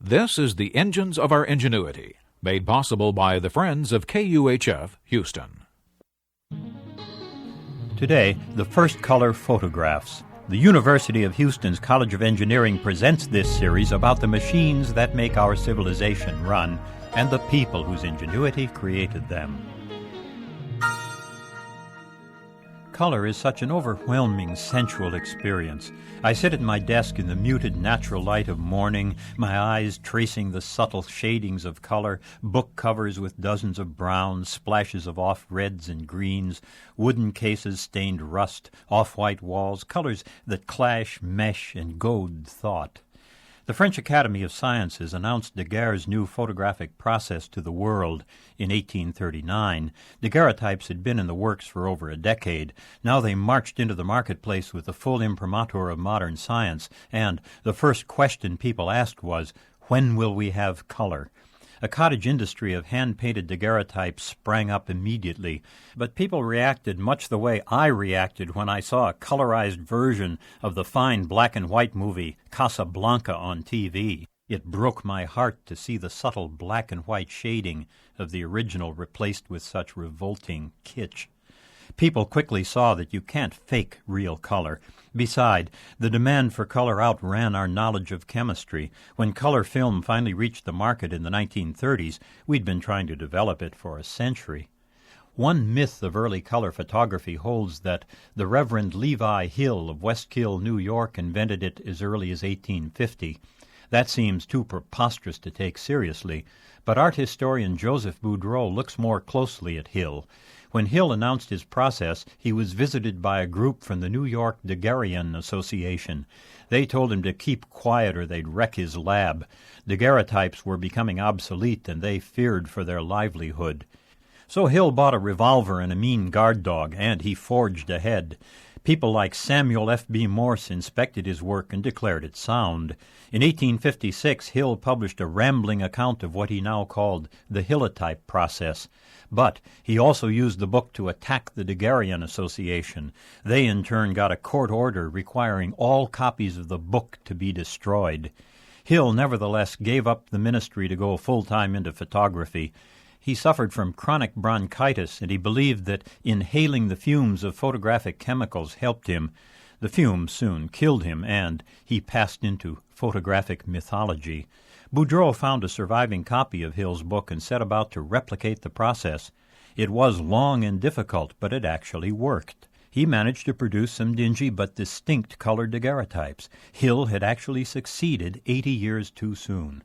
This is the Engines of Our Ingenuity, made possible by the Friends of KUHF Houston. Today, the first color photographs. The University of Houston's College of Engineering presents this series about the machines that make our civilization run and the people whose ingenuity created them. Color is such an overwhelming, sensual experience. I sit at my desk in the muted natural light of morning, my eyes tracing the subtle shadings of color, book covers with dozens of browns, splashes of off-reds and greens, wooden cases stained rust, off-white walls, colors that clash, mesh, and goad thought. The French Academy of Sciences announced Daguerre's new photographic process to the world in 1839. Daguerreotypes had been in the works for over a decade. Now they marched into the marketplace with the full imprimatur of modern science, and the first question people asked was, when will we have color? A cottage industry of hand-painted daguerreotypes sprang up immediately, but people reacted much the way I reacted when I saw a colorized version of the fine black-and-white movie Casablanca on TV. It broke my heart to see the subtle black-and-white shading of the original replaced with such revolting kitsch. People quickly saw that you can't fake real color. Beside, the demand for color outran our knowledge of chemistry. When color film finally reached the market in the 1930s, we'd been trying to develop it for a century. One myth of early color photography holds that the Reverend Levi Hill of Westkill, New York, invented it as early as 1850. That seems too preposterous to take seriously, but art historian Joseph Boudreau looks more closely at Hill. When Hill announced his process, he was visited by a group from the New York Daguerrean Association. They told him to keep quiet or they'd wreck his lab. Daguerreotypes were becoming obsolete, and they feared for their livelihood. So Hill bought a revolver and a mean guard dog, and he forged ahead. People like Samuel F.B. Morse inspected his work and declared it sound. In 1856, Hill published a rambling account of what he now called the Hillotype process. But he also used the book to attack the Daguerrean Association. They in turn got a court order requiring all copies of the book to be destroyed. Hill nevertheless gave up the ministry to go full-time into photography. He suffered from chronic bronchitis, and he believed that inhaling the fumes of photographic chemicals helped him. The fumes soon killed him, and he passed into photographic mythology. Boudreau found a surviving copy of Hill's book and set about to replicate the process. It was long and difficult, but it actually worked. He managed to produce some dingy but distinct colored daguerreotypes. Hill had actually succeeded 80 years too soon.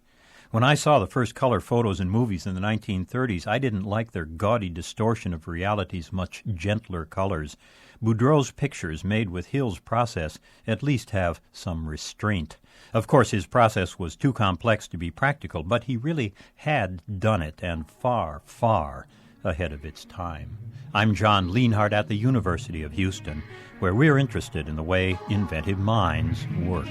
When I saw the first color photos in movies in the 1930s, I didn't like their gaudy distortion of reality's much gentler colors. Boudreau's pictures, made with Hill's process, at least have some restraint. Of course, his process was too complex to be practical, but he really had done it, and far, far ahead of its time. I'm John Lienhardt at the University of Houston, where we're interested in the way inventive minds work.